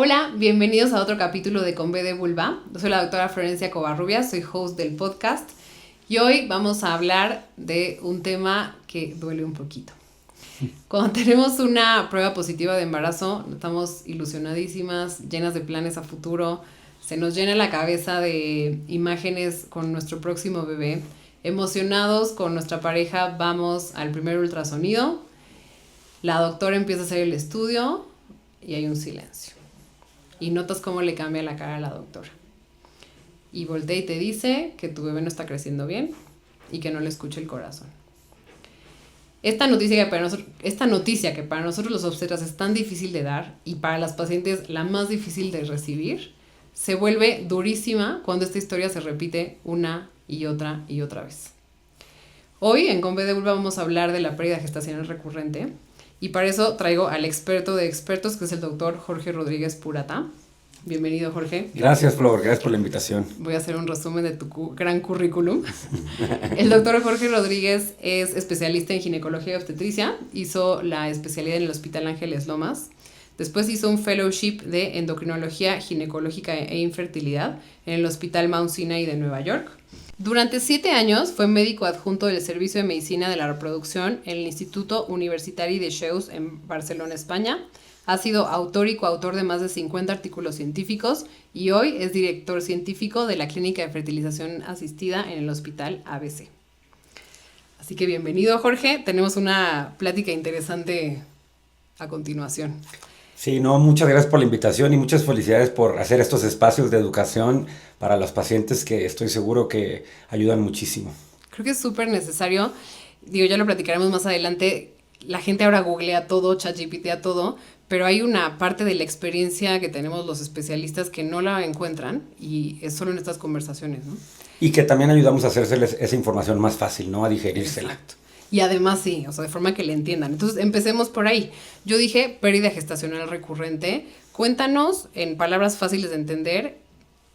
Hola, bienvenidos a otro capítulo de Con B de Vulva. Yo soy la doctora Florencia Covarrubias, soy host del podcast y hoy vamos a hablar de un tema que duele un poquito. Cuando tenemos una prueba positiva de embarazo, estamos ilusionadísimas, llenas de planes a futuro, se nos llena la cabeza de imágenes con nuestro próximo bebé, emocionados con nuestra pareja, vamos al primer ultrasonido, la doctora empieza a hacer el estudio y hay un silencio. Y notas cómo le cambia la cara a la doctora. Y voltea y te dice que tu bebé no está creciendo bien y que no le escucha el corazón. Esta noticia que para nosotros los obstetras es tan difícil de dar y para las pacientes la más difícil de recibir, se vuelve durísima cuando esta historia se repite una y otra vez. Hoy en Con B de Vulva vamos a hablar de la pérdida gestacional recurrente. Y para eso traigo al experto de expertos, que es el doctor Jorge Rodríguez Purata. Bienvenido, Jorge. Gracias, Flor. Gracias por la invitación. Voy a hacer un resumen de tu gran currículum. El doctor Jorge Rodríguez es especialista en ginecología y obstetricia. Hizo la especialidad en el Hospital Ángeles Lomas. Después hizo un fellowship de endocrinología ginecológica e infertilidad en el Hospital Mount Sinai de Nueva York. Durante 7 años fue médico adjunto del Servicio de Medicina de la Reproducción en el Instituto Universitari de Reus en Barcelona, España. Ha sido autor y coautor de más de 50 artículos científicos y hoy es director científico de la Clínica de Fertilización Asistida en el Hospital ABC. Así que bienvenido, Jorge. Tenemos una plática interesante a continuación. Sí, muchas gracias por la invitación y muchas felicidades por hacer estos espacios de educación para los pacientes que estoy seguro que ayudan muchísimo. Creo que es súper necesario. Ya lo platicaremos más adelante. La gente ahora googlea todo, ChatGPT todo, pero hay una parte de la experiencia que tenemos los especialistas que no la encuentran y es solo en estas conversaciones, ¿no? Y que también ayudamos a hacérseles esa información más fácil, ¿no? A digerírsela. Exacto. Y además sí, de forma que le entiendan. Entonces, empecemos por ahí. Yo dije pérdida gestacional recurrente. Cuéntanos, en palabras fáciles de entender,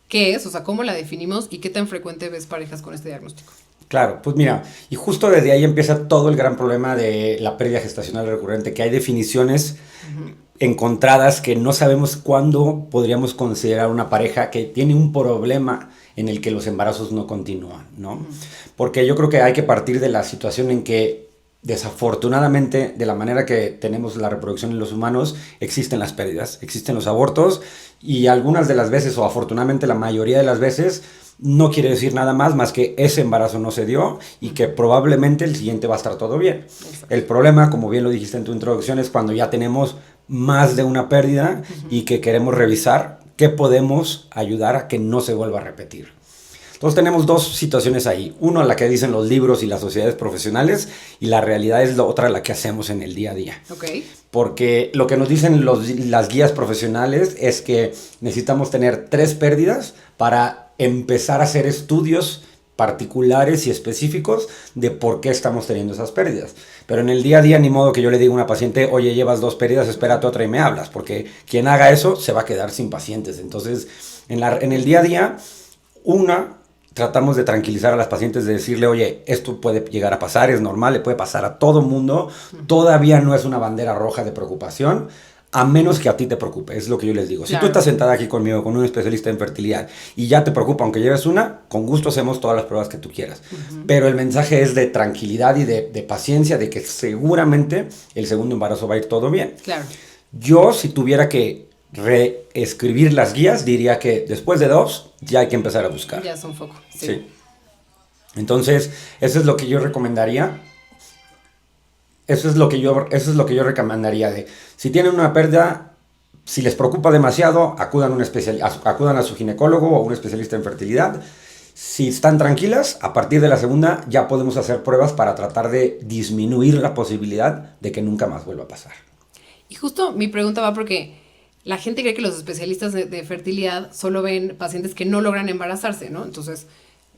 qué es, cómo la definimos y qué tan frecuente ves parejas con este diagnóstico. Claro, pues mira, y justo desde ahí empieza todo el gran problema de la pérdida gestacional recurrente, que hay definiciones encontradas que no sabemos cuándo podríamos considerar una pareja que tiene un problema en el que los embarazos no continúan, ¿no? Porque yo creo que hay que partir de la situación en que, desafortunadamente, de la manera que tenemos la reproducción en los humanos, existen las pérdidas, existen los abortos, y algunas de las veces, o afortunadamente la mayoría de las veces, no quiere decir nada más que ese embarazo no se dio y que probablemente el siguiente va a estar todo bien. Exacto. El problema, como bien lo dijiste en tu introducción, es cuando ya tenemos más de una pérdida y que queremos revisar qué podemos ayudar a que no se vuelva a repetir. Entonces tenemos dos situaciones ahí. Uno, la que dicen los libros y las sociedades profesionales, y la realidad es la otra, la que hacemos en el día a día. Okay. Porque lo que nos dicen las guías profesionales es que necesitamos tener 3 pérdidas para empezar a hacer estudios particulares y específicos de por qué estamos teniendo esas pérdidas. Pero en el día a día, ni modo que yo le diga a una paciente, oye, llevas 2 pérdidas, espérate otra y me hablas, porque quien haga eso se va a quedar sin pacientes. Entonces, en el día a día, tratamos de tranquilizar a las pacientes, de decirle, oye, esto puede llegar a pasar, es normal, le puede pasar a todo mundo, todavía no es una bandera roja de preocupación, a menos que a ti te preocupe, es lo que yo les digo. Claro. Si tú estás sentada aquí conmigo, con un especialista en fertilidad, y ya te preocupa, aunque lleves una, con gusto hacemos todas las pruebas que tú quieras. Pero el mensaje es de tranquilidad y de paciencia, de que seguramente el segundo embarazo va a ir todo bien. Claro. Yo, si tuviera que reescribir las guías, diría que después de 2 ya hay que empezar a buscar. Ya es un foco. Sí. Entonces, eso es lo que yo recomendaría. Eso es lo que yo recomendaría de, si tienen una pérdida, si les preocupa demasiado, acudan a su ginecólogo o a un especialista en fertilidad. Si están tranquilas, a partir de la segunda ya podemos hacer pruebas para tratar de disminuir la posibilidad de que nunca más vuelva a pasar. Y justo mi pregunta va porque la gente cree que los especialistas de fertilidad solo ven pacientes que no logran embarazarse, ¿no? Entonces,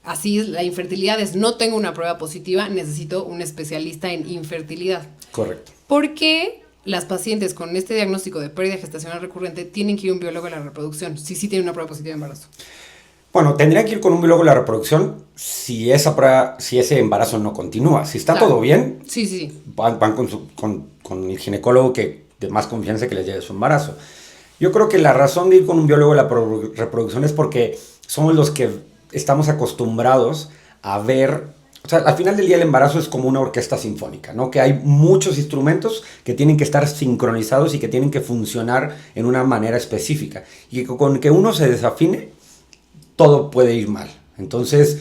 así la infertilidad es, no tengo una prueba positiva, necesito un especialista en infertilidad. Correcto. ¿Por qué las pacientes con este diagnóstico de pérdida gestacional recurrente tienen que ir a un biólogo de la reproducción si sí tienen una prueba positiva de embarazo? Bueno, tendría que ir con un biólogo de la reproducción si ese embarazo no continúa. Si está todo bien, sí. van con el ginecólogo de más confianza que les lleve su embarazo. Yo creo que la razón de ir con un biólogo de la reproducción es porque somos los que estamos acostumbrados a ver, o sea, al final del día el embarazo es como una orquesta sinfónica, ¿no? Que hay muchos instrumentos que tienen que estar sincronizados y que tienen que funcionar en una manera específica. Y con que uno se desafine, todo puede ir mal. Entonces,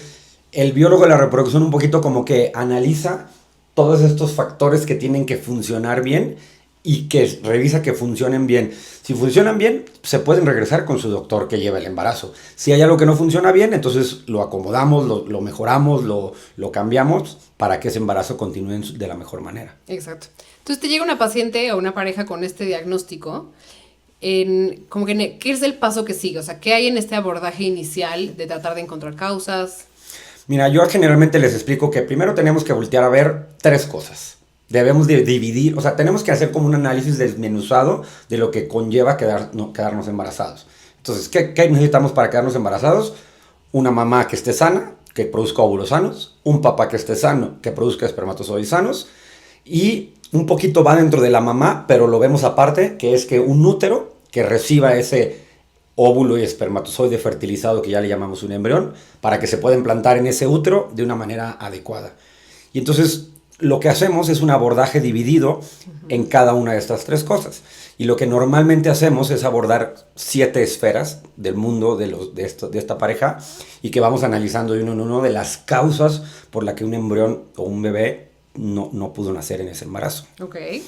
el biólogo de la reproducción un poquito como que analiza todos estos factores que tienen que funcionar bien y que revisa que funcionen bien. Si funcionan bien, se pueden regresar con su doctor que lleva el embarazo. Si hay algo que no funciona bien, entonces lo acomodamos, lo mejoramos, lo cambiamos para que ese embarazo continúe de la mejor manera. Exacto. Entonces te llega una paciente o una pareja con este diagnóstico, como que, ¿qué es el paso que sigue? O sea, ¿qué hay en este abordaje inicial de tratar de encontrar causas? Mira, yo generalmente les explico que primero tenemos que voltear a ver 3 cosas. Debemos de dividir, o sea, tenemos que hacer como un análisis desmenuzado de lo que conlleva quedarnos embarazados. Entonces, ¿qué necesitamos para quedarnos embarazados? Una mamá que esté sana, que produzca óvulos sanos, un papá que esté sano, que produzca espermatozoides sanos, y un poquito va dentro de la mamá, pero lo vemos aparte, que es que un útero que reciba ese óvulo y espermatozoide fertilizado, que ya le llamamos un embrión, para que se pueda implantar en ese útero de una manera adecuada. Y entonces lo que hacemos es un abordaje dividido en cada una de estas 3 cosas. Y lo que normalmente hacemos es abordar 7 esferas del mundo de esta pareja y que vamos analizando de uno en uno de las causas por las que un embrión o un bebé no pudo nacer en ese embarazo. Okay.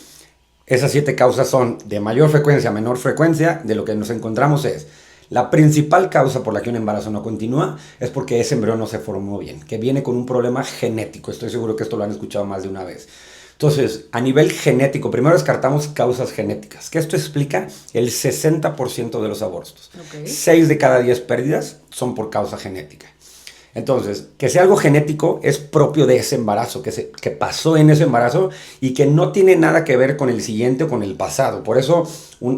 Esas 7 causas son de mayor frecuencia a menor frecuencia. De lo que nos encontramos es la principal causa por la que un embarazo no continúa es porque ese embrión no se formó bien, que viene con un problema genético. Estoy seguro que esto lo han escuchado más de una vez. Entonces, a nivel genético, primero descartamos causas genéticas, que esto explica el 60% de los abortos. Okay. 6 de cada 10 pérdidas son por causa genética. Entonces, que sea algo genético es propio de ese embarazo, que pasó en ese embarazo y que no tiene nada que ver con el siguiente o con el pasado. Por eso,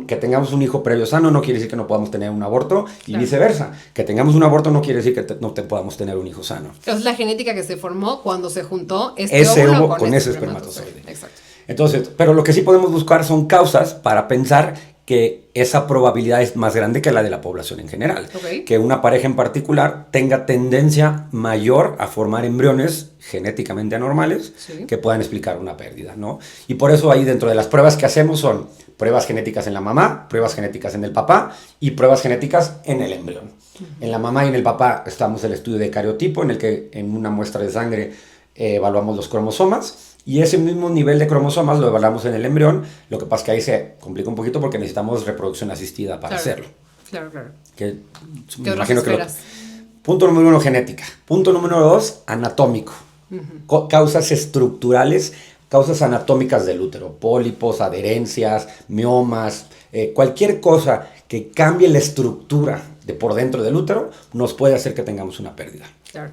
que tengamos un hijo previo sano no quiere decir que no podamos tener un aborto y viceversa. Que tengamos un aborto no quiere decir que no podamos tener un hijo sano. Es la genética que se formó cuando se juntó ese óvulo con ese espermatozoide. Exacto. Entonces, pero lo que sí podemos buscar son causas para pensar que esa probabilidad es más grande que la de la población en general. Okay. Que una pareja en particular tenga tendencia mayor a formar embriones genéticamente anormales que puedan explicar una pérdida, ¿no? Y por eso ahí dentro de las pruebas que hacemos son pruebas genéticas en la mamá, pruebas genéticas en el papá y pruebas genéticas en el embrión. En la mamá y en el papá estamos el estudio de cariotipo, en el que en una muestra de sangre evaluamos los cromosomas. Y ese mismo nivel de cromosomas lo evaluamos en el embrión. Lo que pasa es que ahí se complica un poquito porque necesitamos reproducción asistida para hacerlo. Claro. ¿Qué otras esferas? Punto número 1, genética. Punto número 2, anatómico. Causas estructurales, causas anatómicas del útero. Pólipos, adherencias, miomas, cualquier cosa que cambie la estructura de por dentro del útero nos puede hacer que tengamos una pérdida. Claro.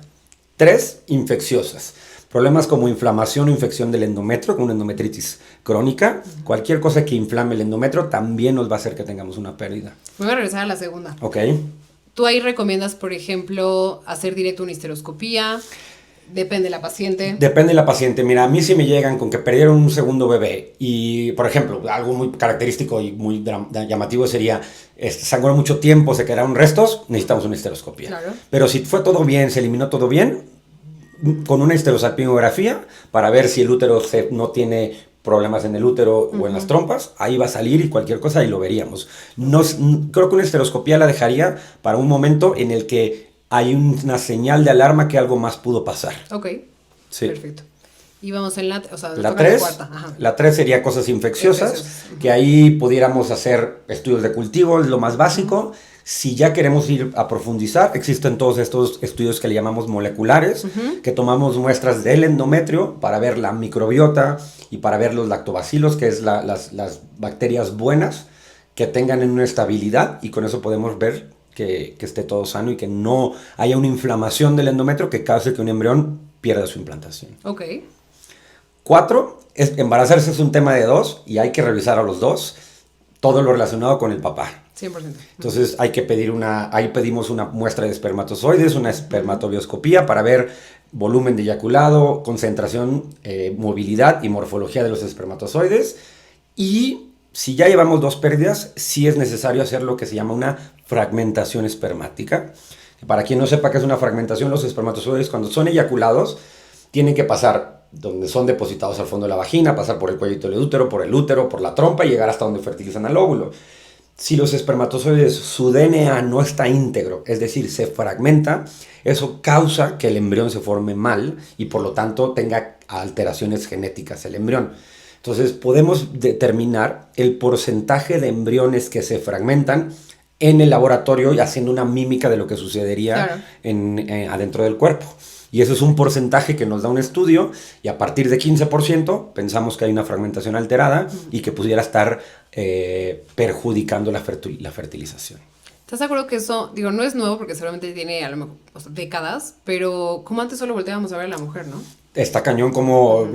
3, infecciosas. Problemas como inflamación o infección del endometrio, con una endometritis crónica. Cualquier cosa que inflame el endometrio también nos va a hacer que tengamos una pérdida. Voy a regresar a la segunda. Ok. ¿Tú ahí recomiendas, por ejemplo, hacer directo una histeroscopía? Depende de la paciente. Depende de la paciente. Mira, a mí si me llegan con que perdieron un segundo bebé y, por ejemplo, algo muy característico y muy llamativo sería, sangró mucho tiempo, se quedaron restos, necesitamos una histeroscopía. Claro. Pero si fue todo bien, se eliminó todo bien, con una histerosalpingografía para ver si el útero no tiene problemas en el útero o en las trompas, ahí va a salir y cualquier cosa ahí lo veríamos. Creo que una histeroscopía la dejaría para un momento en el que hay una señal de alarma que algo más pudo pasar. Ok, sí. Perfecto. Y vamos en la 3. La 3 sería cosas infecciosas, que ahí pudiéramos hacer estudios de cultivo, es lo más básico. Si ya queremos ir a profundizar, existen todos estos estudios que le llamamos moleculares, que tomamos muestras del endometrio para ver la microbiota y para ver los lactobacilos, que es las bacterias buenas que tengan una estabilidad, y con eso podemos ver que esté todo sano y que no haya una inflamación del endometrio que cause que un embrión pierda su implantación. Ok. 4, embarazarse es un tema de 2 y hay que revisar a los 2 todo lo relacionado con el papá. 100%. Entonces ahí pedimos una muestra de espermatozoides, una espermatobioscopía para ver volumen de eyaculado, concentración, movilidad y morfología de los espermatozoides. Y si ya llevamos 2 pérdidas, sí es necesario hacer lo que se llama una fragmentación espermática. Para quien no sepa qué es una fragmentación, los espermatozoides cuando son eyaculados tienen que pasar donde son depositados al fondo de la vagina, pasar por el cuellito del útero, por el útero, por la trompa y llegar hasta donde fertilizan al óvulo. Si los espermatozoides, su DNA no está íntegro, es decir, se fragmenta, eso causa que el embrión se forme mal y por lo tanto tenga alteraciones genéticas el embrión. Entonces podemos determinar el porcentaje de embriones que se fragmentan en el laboratorio y haciendo una mímica de lo que sucedería adentro del cuerpo. Y eso es un porcentaje que nos da un estudio y a partir de 15% pensamos que hay una fragmentación alterada y que pudiera estar perjudicando la fertilización. ¿Estás de acuerdo que eso, digo, no es nuevo porque seguramente tiene a lo mejor, o sea, décadas, pero como antes solo volteábamos a ver a la mujer, ¿no? Está cañón como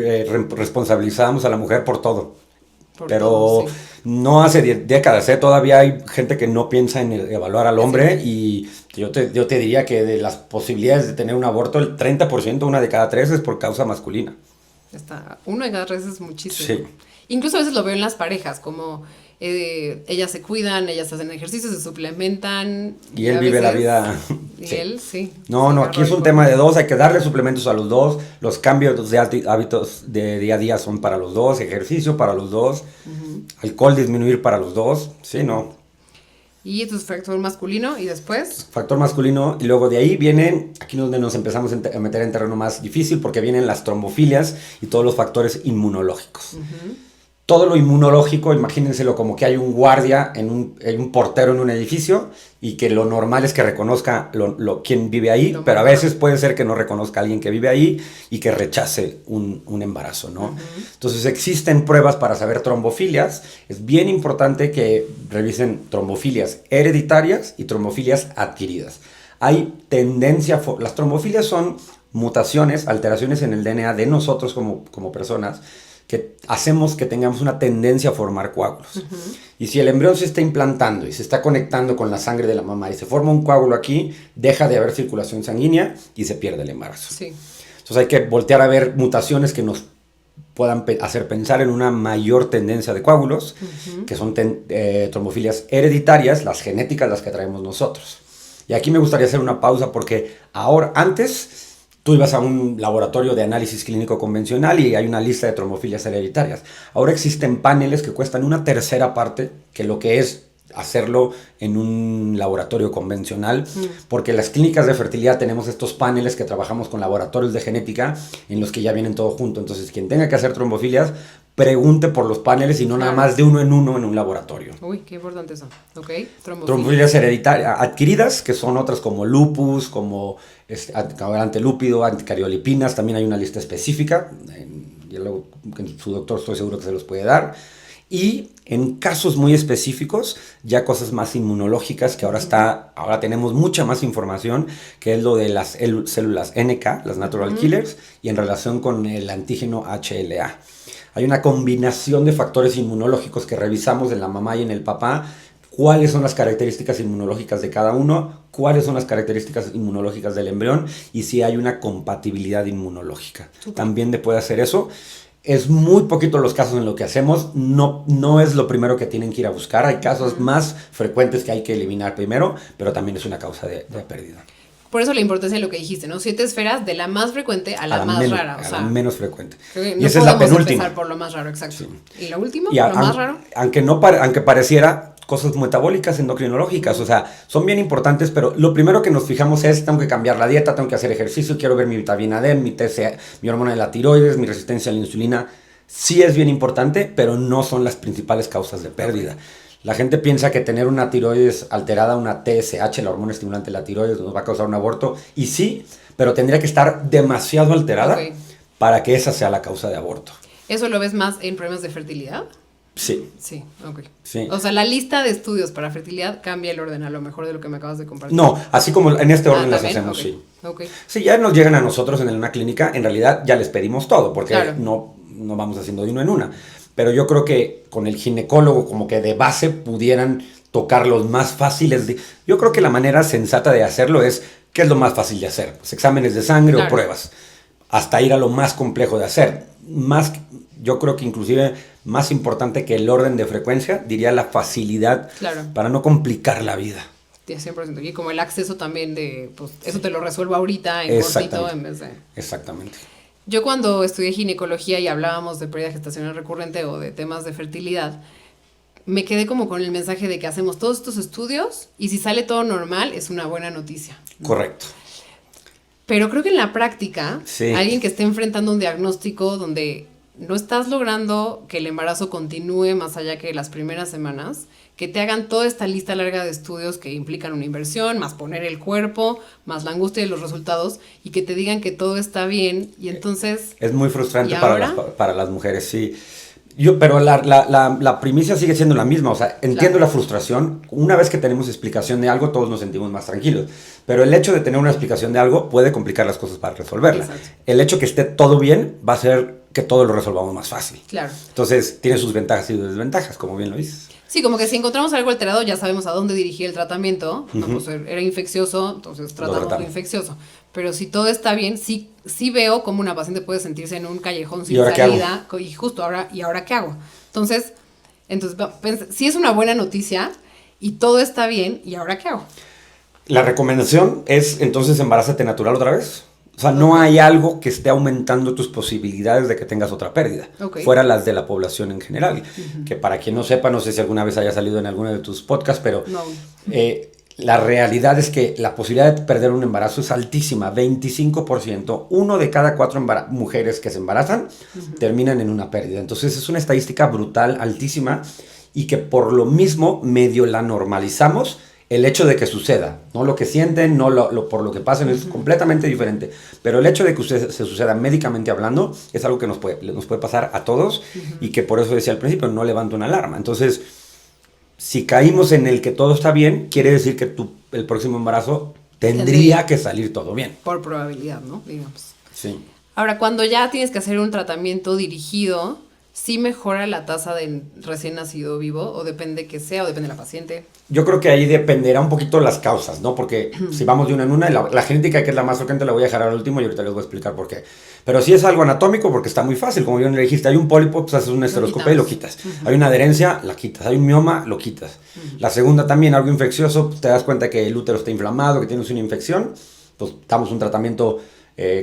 responsabilizábamos a la mujer por todo. Pero todo, sí. No hace décadas, todavía hay gente que no piensa en evaluar al hombre y yo te diría que de las posibilidades de tener un aborto, el 30%, una de cada 3 es por causa masculina. Uno de cada 3 es muchísimo. Sí. Incluso a veces lo veo en las parejas, como ellas se cuidan, ellas hacen ejercicio, se suplementan. Y él vive la vida. Y sí. él, sí. No, aquí es un tema de 2, hay que darle suplementos a los 2, los cambios de hábitos de día a día son para los 2, ejercicio para los 2, alcohol disminuir para los 2, sí, no. Y entonces factor masculino y después. Factor masculino y luego de ahí vienen, aquí donde nos empezamos a meter en terreno más difícil porque vienen las trombofilias y todos los factores inmunológicos. Todo lo inmunológico, imagínenselo como que hay un guardia, hay un portero en un edificio y que lo normal es que reconozca quién vive ahí, pero a veces puede ser que no reconozca a alguien que vive ahí y que rechace un embarazo, ¿no? Entonces existen pruebas para saber trombofilias. Es bien importante que revisen trombofilias hereditarias y trombofilias adquiridas. Hay tendencia, las trombofilias son mutaciones, alteraciones en el DNA de nosotros como personas, que hacemos que tengamos una tendencia a formar coágulos. Y si el embrión se está implantando y se está conectando con la sangre de la mamá y se forma un coágulo aquí, deja de haber circulación sanguínea y se pierde el embarazo. Sí. Entonces hay que voltear a ver mutaciones que nos puedan hacer pensar en una mayor tendencia de coágulos, que son trombofilias hereditarias, las genéticas, las que traemos nosotros. Y aquí me gustaría hacer una pausa porque antes tú ibas a un laboratorio de análisis clínico convencional y hay una lista de trombofilias hereditarias. Ahora existen paneles que cuestan una tercera parte que lo que es hacerlo en un laboratorio convencional, porque las clínicas de fertilidad tenemos estos paneles que trabajamos con laboratorios de genética en los que ya vienen todo junto. Entonces, quien tenga que hacer trombofilias, pregunte por los paneles y no nada más de uno en un laboratorio. Uy, qué importante eso. Ok, trombofilias hereditarias adquiridas, que son otras como lupus, como antilúpido, anticariolipinas, también hay una lista específica, y luego su doctor estoy seguro que se los puede dar. Y en casos muy específicos, ya cosas más inmunológicas, que ahora tenemos mucha más información, que es lo de las células NK, las natural killers, y en relación con el antígeno HLA. Hay una combinación de factores inmunológicos que revisamos en la mamá y en el papá, cuáles son las características inmunológicas de cada uno, cuáles son las características inmunológicas del embrión y si hay una compatibilidad inmunológica. También puede hacer eso. Es muy poquito los casos en lo que hacemos, no es lo primero que tienen que ir a buscar. Hay casos más frecuentes que hay que eliminar primero, pero también es una causa de pérdida. Por eso la importancia de lo que dijiste, ¿no? 7 esferas de la más frecuente a la más rara. A la menos frecuente. Y esa es la penúltima. Empezar por lo más raro, exacto. Sí. ¿Y la última? ¿Lo más raro? Aunque pareciera cosas metabólicas, endocrinológicas, o sea, son bien importantes, pero lo primero que nos fijamos es, tengo que cambiar la dieta, tengo que hacer ejercicio, quiero ver mi vitamina D, mi TSH, mi hormona de la tiroides, mi resistencia a la insulina. Sí es bien importante, pero no son las principales causas de pérdida. La gente piensa que tener una tiroides alterada, una TSH, la hormona estimulante de la tiroides, nos va a causar un aborto. Y sí, pero tendría que estar demasiado alterada para que esa sea la causa de aborto. ¿Eso lo ves más en problemas de fertilidad? Sí. Sí, ok. Sí. O sea, la lista de estudios para fertilidad cambia el orden a lo mejor de lo que me acabas de compartir. No, así como en este orden las hacemos, sí. Okay. Si ya nos llegan a nosotros en una clínica, en realidad ya les pedimos todo, porque no vamos haciendo de uno en una. Pero yo creo que con el ginecólogo como que de base pudieran tocar los más fáciles. Yo creo que la manera sensata de hacerlo es, ¿qué es lo más fácil de hacer? Pues exámenes de sangre o pruebas, hasta ir a lo más complejo de hacer. más, yo creo que inclusive más importante que el orden de frecuencia, diría la facilidad para no complicar la vida. 100%. Y como el acceso también de, pues, eso te lo resuelvo ahorita en cortito en vez de... Exactamente. Yo cuando estudié ginecología y hablábamos de pérdida gestacional recurrente o de temas de fertilidad, me quedé como con el mensaje de que hacemos todos estos estudios y si sale todo normal es una buena noticia, ¿no? Correcto. Pero creo que en la práctica, alguien que esté enfrentando un diagnóstico donde no estás logrando que el embarazo continúe más allá que las primeras semanas, que te hagan toda esta lista larga de estudios que implican una inversión, más poner el cuerpo, más la angustia de los resultados, y que te digan que todo está bien, y entonces... Es muy frustrante para las mujeres, sí. Pero la primicia sigue siendo la misma, o sea, entiendo la frustración. Una vez que tenemos explicación de algo, todos nos sentimos más tranquilos. Pero el hecho de tener una explicación de algo puede complicar las cosas para resolverla. Exacto. El hecho que esté todo bien va a hacer que todo lo resolvamos más fácil. Claro. Entonces, tiene sus ventajas y desventajas, como bien lo dices. Sí, como que si encontramos algo alterado ya sabemos a dónde dirigir el tratamiento. No, pues era infeccioso, entonces tratamos lo infeccioso. Pero si todo está bien, sí veo cómo una paciente puede sentirse en un callejón sin salida. Y justo ahora qué hago. Entonces sí es una buena noticia y todo está bien, ¿y ahora qué hago? La recomendación es entonces embarázate natural otra vez. O sea, no hay algo que esté aumentando tus posibilidades de que tengas otra pérdida, fuera las de la población en general. Que para quien no sepa, no sé si alguna vez haya salido en alguno de tus podcasts, pero la realidad es que la posibilidad de perder un embarazo es altísima, 25%. 1 de cada 4 mujeres que se embarazan terminan en una pérdida. Entonces es una estadística brutal, altísima, y que por lo mismo medio la normalizamos. El hecho de que suceda, no lo que sienten, no por lo que pasen, es completamente diferente. Pero el hecho de que se suceda médicamente hablando es algo que nos puede pasar a todos y que por eso decía al principio, no levanto una alarma. Entonces, si caímos en el que todo está bien, quiere decir que el próximo embarazo tendría que salir todo bien. Por probabilidad, ¿no? Digamos. Sí. Ahora, cuando ya tienes que hacer un tratamiento dirigido, ¿sí mejora la tasa de recién nacido vivo? ¿O depende que sea? ¿O depende de la paciente? Yo creo que ahí dependerá un poquito las causas, ¿no? Porque si vamos de una en una, la genética, que es la más frecuente, la voy a dejar al último y ahorita les voy a explicar por qué. Pero si es algo anatómico, porque está muy fácil, como bien le dijiste, hay un pólipo, pues haces una esteroscopia y lo quitas. Hay una adherencia, la quitas. Hay un mioma, lo quitas. La segunda también, algo infeccioso, pues te das cuenta que el útero está inflamado, que tienes una infección, pues damos un tratamiento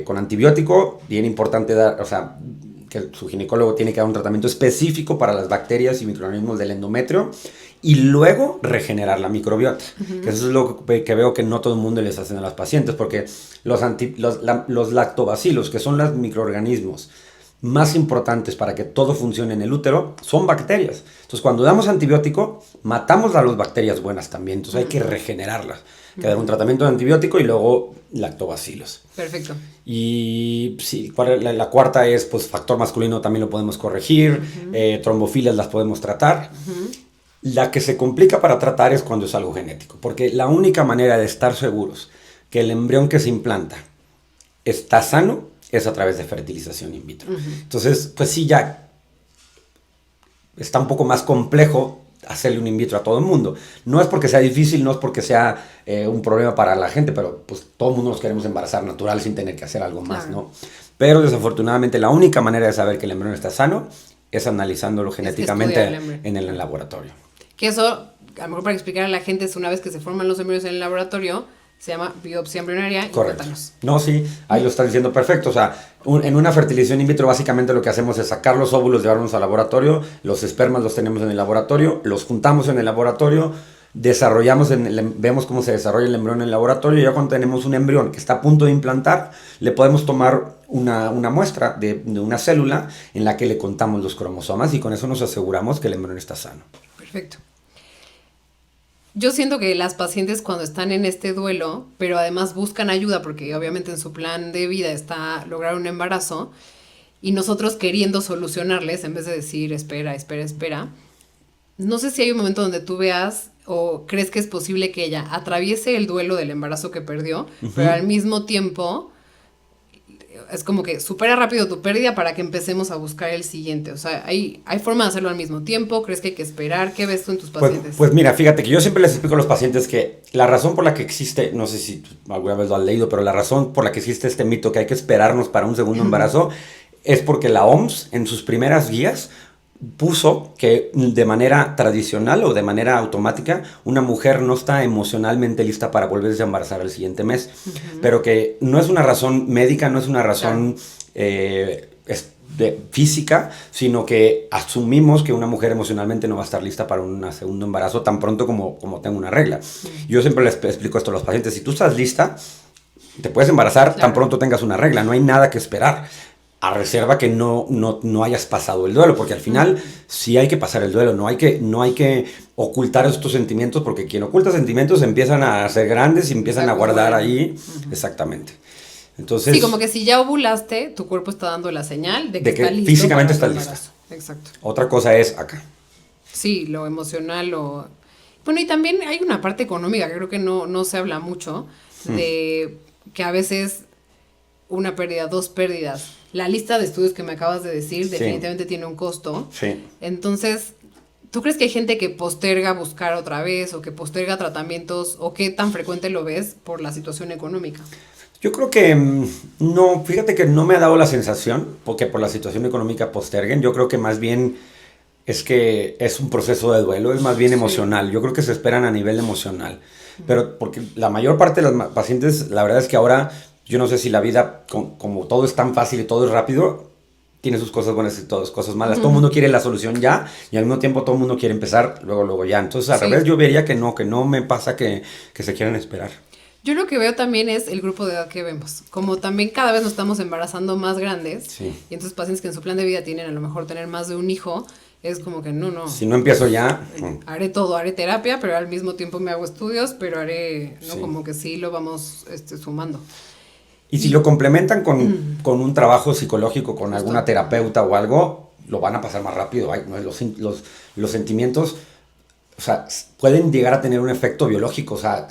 con antibiótico, bien importante dar, o sea, que su ginecólogo tiene que dar un tratamiento específico para las bacterias y microorganismos del endometrio y luego regenerar la microbiota. Que eso es lo que veo que no todo el mundo les hacen a las pacientes, porque los lactobacilos, que son los microorganismos más importantes para que todo funcione en el útero, son bacterias. Entonces, cuando damos antibiótico, matamos a las bacterias buenas también. Entonces, hay que regenerarlas. Hay que dar un tratamiento de antibiótico y luego lactobacilos. Perfecto. Y sí, la cuarta es, pues, factor masculino también lo podemos corregir. Trombofilas las podemos tratar. La que se complica para tratar es cuando es algo genético. Porque la única manera de estar seguros que el embrión que se implanta está sano es a través de fertilización in vitro. Entonces, pues sí, ya está un poco más complejo hacerle un in vitro a todo el mundo. No es porque sea difícil, no es porque sea un problema para la gente, pero pues todo el mundo nos queremos embarazar natural sin tener que hacer algo más, ¿no? Pero desafortunadamente la única manera de saber que el embrión está sano es analizándolo genéticamente en el laboratorio. Que eso, a lo mejor para explicar a la gente, es una vez que se forman los embriones en el laboratorio, se llama biopsia embrionaria y cuéntanos. No, sí, ahí lo estás diciendo perfecto. O sea, en una fertilización in vitro básicamente lo que hacemos es sacar los óvulos, llevarlos al laboratorio, los espermas los tenemos en el laboratorio, los juntamos en el laboratorio, vemos cómo se desarrolla el embrión en el laboratorio, y ya cuando tenemos un embrión que está a punto de implantar, le podemos tomar una muestra de una célula en la que le contamos los cromosomas y con eso nos aseguramos que el embrión está sano. Perfecto. Yo siento que las pacientes cuando están en este duelo, pero además buscan ayuda porque obviamente en su plan de vida está lograr un embarazo, y nosotros queriendo solucionarles en vez de decir espera, no sé si hay un momento donde tú veas o crees que es posible que ella atraviese el duelo del embarazo que perdió, pero al mismo tiempo es como que supera rápido tu pérdida para que empecemos a buscar el siguiente. O sea, ¿hay forma de hacerlo al mismo tiempo? ¿Crees que hay que esperar? ¿Qué ves tú en tus pacientes? Pues mira, fíjate que yo siempre les explico a los pacientes que la razón por la que existe, no sé si alguna vez lo has leído, pero la razón por la que existe este mito que hay que esperarnos para un segundo embarazo es porque la OMS en sus primeras guías puso que de manera tradicional o de manera automática una mujer no está emocionalmente lista para volverse a embarazar el siguiente mes, pero que no es una razón médica, no es una razón física, sino que asumimos que una mujer emocionalmente no va a estar lista para un segundo embarazo tan pronto como tenga una regla. Yo siempre les explico esto a los pacientes: si tú estás lista, te puedes embarazar tan pronto tengas una regla, no hay nada que esperar, a reserva que no hayas pasado el duelo, porque al final sí hay que pasar el duelo, no hay que ocultar estos sentimientos, porque quien oculta sentimientos empiezan a ser grandes y empiezan a guardar ahí. Exactamente. Entonces, sí, como que si ya ovulaste, tu cuerpo está dando la señal de que está listo físicamente está lista. Exacto. Otra cosa es acá. Sí, lo emocional, bueno, y también hay una parte económica que creo que no se habla mucho, de que a veces una pérdida, 2 pérdidas. La lista de estudios que me acabas de decir definitivamente tiene un costo. Sí. Entonces, ¿tú crees que hay gente que posterga buscar otra vez o que posterga tratamientos, o qué tan frecuente lo ves por la situación económica? Yo creo que no, fíjate que no me ha dado la sensación porque por la situación económica posterguen. Yo creo que más bien es que es un proceso de duelo, es más bien emocional. Yo creo que se esperan a nivel emocional. Pero porque la mayor parte de los pacientes, la verdad es que ahora, yo no sé si la vida, como todo es tan fácil y todo es rápido, tiene sus cosas buenas y todas cosas malas. Todo el mundo quiere la solución ya y al mismo tiempo todo el mundo quiere empezar luego ya. Entonces al revés yo vería que no me pasa que se quieran esperar. Yo lo que veo también es el grupo de edad que vemos. Como también cada vez nos estamos embarazando más grandes, y entonces pacientes que en su plan de vida tienen a lo mejor tener más de un hijo, es como que no. Si no empiezo ya... Haré terapia, pero al mismo tiempo me hago estudios, pero haré, ¿no? Como que sí lo vamos sumando. Y si lo complementan con un trabajo psicológico, con alguna terapeuta o algo, lo van a pasar más rápido. Los sentimientos, o sea, pueden llegar a tener un efecto biológico. O sea,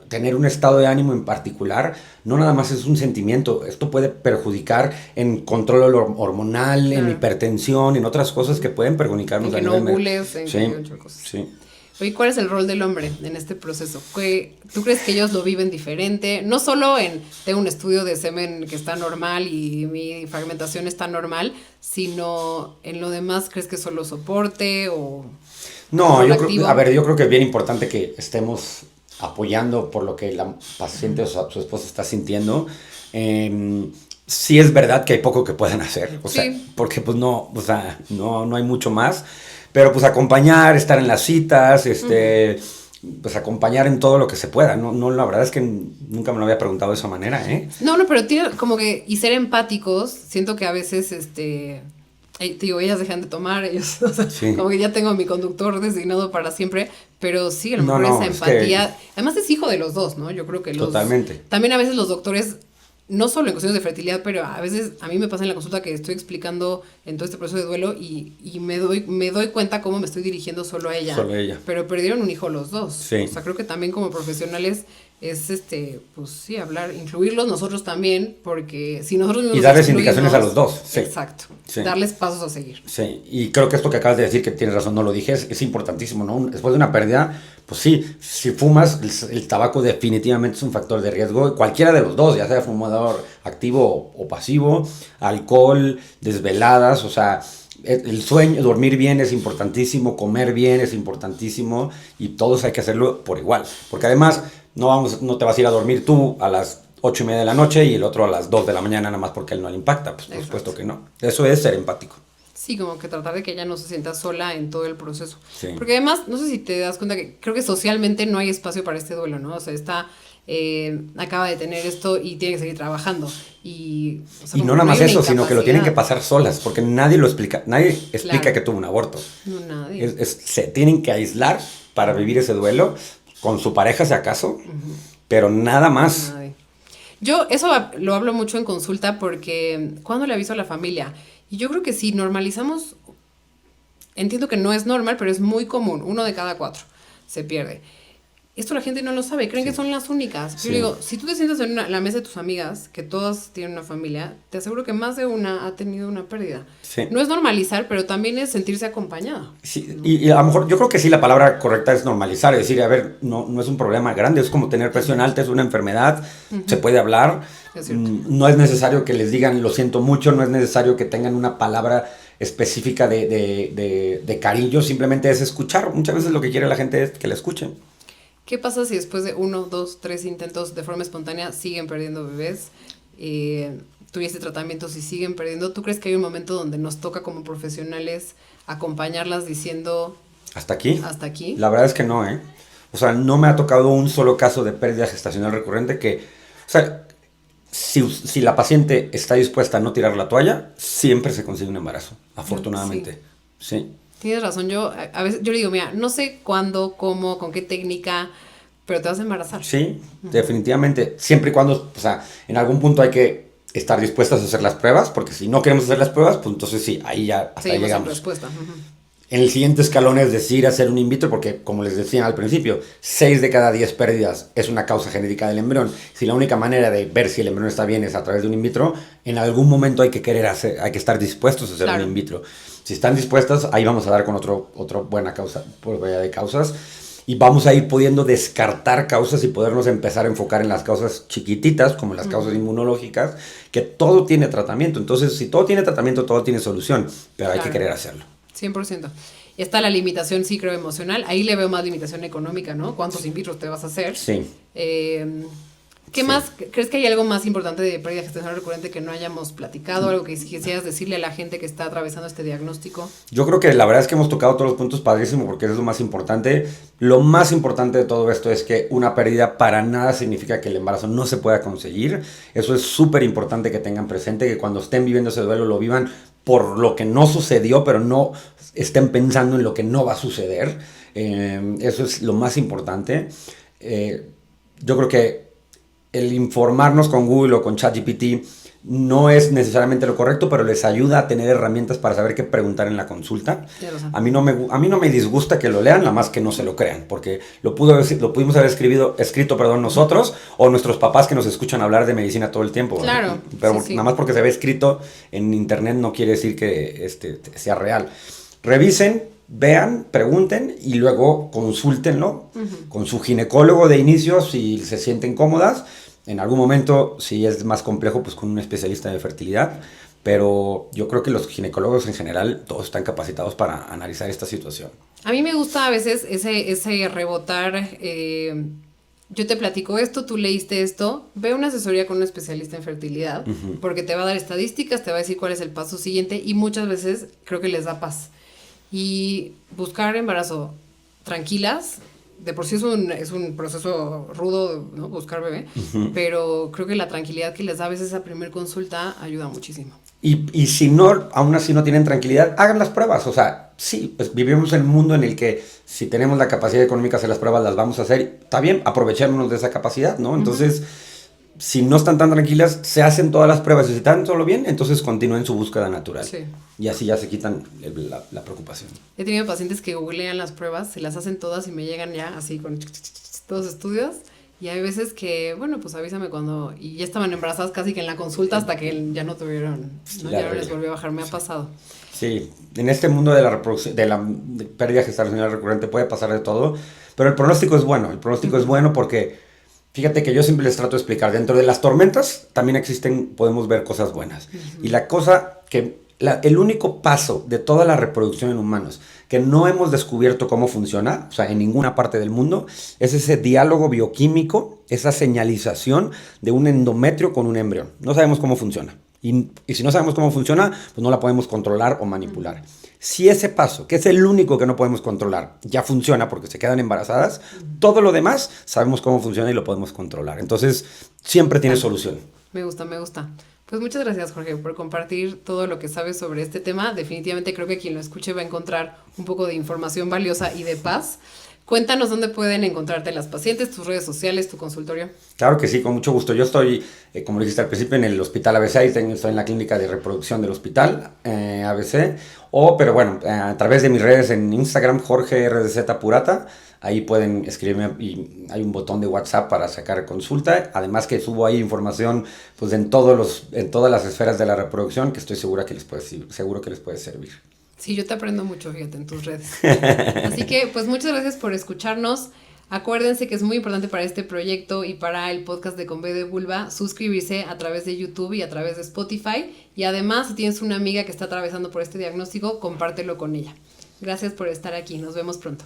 tener un estado de ánimo en particular, no nada más es un sentimiento. Esto puede perjudicar en control hormonal, en hipertensión, en otras cosas que pueden perjudicarnos. En que no ovules, en muchas cosas. Sí. Oye, ¿cuál es el rol del hombre en este proceso? ¿Tú crees que ellos lo viven diferente? No solo tengo un estudio de semen que está normal y mi fragmentación está normal, sino en lo demás, ¿crees que solo soporte o...? No, yo creo que es bien importante que estemos apoyando por lo que la paciente o su esposa está sintiendo. Sí es verdad que hay poco que puedan hacer, porque pues no hay mucho más. Pero pues acompañar, estar en las citas, pues acompañar en todo lo que se pueda. No, la verdad es que nunca me lo había preguntado de esa manera, ¿eh? No, pero tiene como que, y ser empáticos, siento que a veces, ellas dejan de tomar, ellos, o sea, como que ya tengo a mi conductor designado para siempre, pero sí, a lo mejor esa empatía, además es hijo de los dos, ¿no? Yo creo que totalmente. También a veces los doctores, no solo en cuestiones de fertilidad, pero a veces a mí me pasa en la consulta que estoy explicando en todo este proceso de duelo y me doy cuenta cómo me estoy dirigiendo solo a ella. Pero perdieron un hijo los dos. Sí. O sea, creo que también como profesionales es pues sí, incluirlos nosotros también, porque si nosotros mismos... Y darles indicaciones a los dos. Sí. Exacto. Sí. Darles pasos a seguir. Sí, y creo que esto que acabas de decir, que tienes razón, no lo dije, es importantísimo, ¿no? Después de una pérdida, pues sí, si fumas, el tabaco definitivamente es un factor de riesgo, cualquiera de los dos, ya sea fumador activo o pasivo, alcohol, desveladas, o sea... El sueño, dormir bien es importantísimo, comer bien es importantísimo y todos hay que hacerlo por igual, porque además no te vas a ir a dormir tú a las 8:30 de la noche y el otro a las 2 de la mañana nada más porque a él no le impacta, pues por supuesto que no. Eso es ser empático. Sí, como que tratar de que ella no se sienta sola en todo el proceso. Sí. Porque además, no sé si te das cuenta que creo que socialmente no hay espacio para este duelo, ¿no? O sea, acaba de tener esto y tiene que seguir trabajando. Y no nada más eso, sino que lo tienen que pasar solas, porque nadie explica que tuvo un aborto. No, nadie. Se tienen que aislar para vivir ese duelo, con su pareja si acaso, pero nada más. Nadie. Yo eso lo hablo mucho en consulta porque cuando le aviso a la familia, y yo creo que si normalizamos, entiendo que no es normal, pero es muy común, 1 de cada 4 se pierde. Esto la gente no lo sabe, creen que son las únicas. Sí. Yo digo, si tú te sientas en la mesa de tus amigas, que todas tienen una familia, te aseguro que más de una ha tenido una pérdida. Sí. No es normalizar, pero también es sentirse acompañada. Sí, y a lo mejor yo creo que sí la palabra correcta es normalizar, es decir, a ver, no es un problema grande, es como tener presión alta, es una enfermedad, se puede hablar, Es cierto. no es necesario que les digan lo siento mucho, no es necesario que tengan una palabra específica de cariño, simplemente es escuchar. Muchas veces lo que quiere la gente es que la escuchen. ¿Qué pasa si después de 1, 2, 3 intentos de forma espontánea siguen perdiendo bebés? Tuviste tratamientos y siguen perdiendo. ¿Tú crees que hay un momento donde nos toca como profesionales acompañarlas diciendo ¿Hasta aquí? hasta aquí? La verdad es que no, ¿eh? O sea, no me ha tocado un solo caso de pérdida gestacional recurrente que, o sea, si la paciente está dispuesta a no tirar la toalla, siempre se consigue un embarazo, afortunadamente. Sí. Tienes razón, yo a veces yo le digo, mira, no sé cuándo, cómo, con qué técnica, pero te vas a embarazar. Sí, definitivamente. Siempre y cuando, o sea, en algún punto hay que estar dispuestas a hacer las pruebas, porque si no queremos hacer las pruebas, pues entonces sí, ahí ya hasta Seguimos sin llegamos. respuesta. En el siguiente escalón es decir, hacer un in vitro, porque como les decía al principio, 6 de cada 10 pérdidas es una causa genética del embrión. Si la única manera de ver si el embrión está bien es a través de un in vitro, en algún momento hay que estar dispuestos a hacer un in vitro. Si están dispuestas, ahí vamos a dar con otro buena causa, probabilidad de causas, y vamos a ir pudiendo descartar causas y podernos empezar a enfocar en las causas chiquititas, como las causas inmunológicas, que todo tiene tratamiento. Entonces, si todo tiene tratamiento, todo tiene solución, pero hay que querer hacerlo. 100%. Está la limitación, sí, creo, emocional. Ahí le veo más limitación económica, ¿no? ¿Cuántos in vitros te vas a hacer? Sí. ¿Qué más? ¿Crees que hay algo más importante de pérdida gestacional recurrente que no hayamos platicado? ¿Algo que quisieras decirle a la gente que está atravesando este diagnóstico? Yo creo que la verdad es que hemos tocado todos los puntos padrísimo porque es lo más importante. Lo más importante de todo esto es que una pérdida para nada significa que el embarazo no se pueda conseguir. Eso es súper importante que tengan presente, que cuando estén viviendo ese duelo lo vivan por lo que no sucedió, pero no estén pensando en lo que no va a suceder. Eso es lo más importante. Yo creo que el informarnos con Google o con ChatGPT no es necesariamente lo correcto, pero les ayuda a tener herramientas para saber qué preguntar en la consulta. A mí no me disgusta que lo lean, nada más que no se lo crean, porque lo pudimos haber escrito nosotros o nuestros papás que nos escuchan hablar de medicina todo el tiempo. Claro. Pero sí. nada más porque se ve escrito en internet no quiere decir que sea real. Revisen, vean, pregunten y luego consúltenlo con su ginecólogo de inicio si se sienten cómodas. En algún momento, si es más complejo, pues con un especialista de fertilidad. Pero yo creo que los ginecólogos en general todos están capacitados para analizar esta situación. A mí me gusta a veces ese rebotar. Yo te platico esto, tú leíste esto. Ve una asesoría con un especialista en fertilidad, porque te va a dar estadísticas, te va a decir cuál es el paso siguiente y muchas veces creo que les da paz. Y buscar embarazo tranquilas, de por sí es un proceso rudo, ¿no? Buscar bebé, pero creo que la tranquilidad que les da a veces esa primer consulta ayuda muchísimo. Y si no, aún así no tienen tranquilidad, hagan las pruebas. O sea, sí, pues vivimos en un mundo en el que si tenemos la capacidad económica de hacer las pruebas, las vamos a hacer. Está bien, aprovechémonos de esa capacidad, ¿no? Entonces, si no están tan tranquilas, se hacen todas las pruebas. Y si están solo bien, entonces continúen su búsqueda natural. Sí. Y así ya se quitan la preocupación. He tenido pacientes que googlean las pruebas, se las hacen todas y me llegan ya así con todos estudios. Y hay veces que, bueno, pues avísame cuando... Y ya estaban embarazadas casi que en la consulta hasta que ya no tuvieron... ¿no? Ya no les volvió a bajar, me ha pasado. Sí, en este mundo de la reproducción, de pérdida gestacional recurrente puede pasar de todo, pero el pronóstico es bueno. El pronóstico es bueno porque, fíjate que yo siempre les trato de explicar, dentro de las tormentas también podemos ver cosas buenas. Y la cosa que... el único paso de toda la reproducción en humanos que no hemos descubierto cómo funciona, o sea, en ninguna parte del mundo, es ese diálogo bioquímico, esa señalización de un endometrio con un embrión. No sabemos cómo funciona. Y si no sabemos cómo funciona, pues no la podemos controlar o manipular. Si ese paso, que es el único que no podemos controlar, ya funciona porque se quedan embarazadas, todo lo demás sabemos cómo funciona y lo podemos controlar. Entonces, siempre tiene solución. Me gusta, me gusta. Pues muchas gracias, Jorge, por compartir todo lo que sabes sobre este tema. Definitivamente creo que quien lo escuche va a encontrar un poco de información valiosa y de paz. Cuéntanos dónde pueden encontrarte las pacientes, tus redes sociales, tu consultorio. Claro que sí, con mucho gusto. Yo estoy, como dijiste al principio, en el Hospital ABC, estoy en la clínica de reproducción del Hospital ABC, pero bueno, a través de mis redes en Instagram, Jorge RDZ Purata, Ahí pueden escribirme y hay un botón de WhatsApp para sacar consulta. Además que subo ahí información pues en todas las esferas de la reproducción que estoy seguro que les puede servir. Sí, yo te aprendo mucho, fíjate, en tus redes. Así que, pues muchas gracias por escucharnos. Acuérdense que es muy importante para este proyecto y para el podcast de Con B de Vulva suscribirse a través de YouTube y a través de Spotify. Y además, si tienes una amiga que está atravesando por este diagnóstico, compártelo con ella. Gracias por estar aquí. Nos vemos pronto.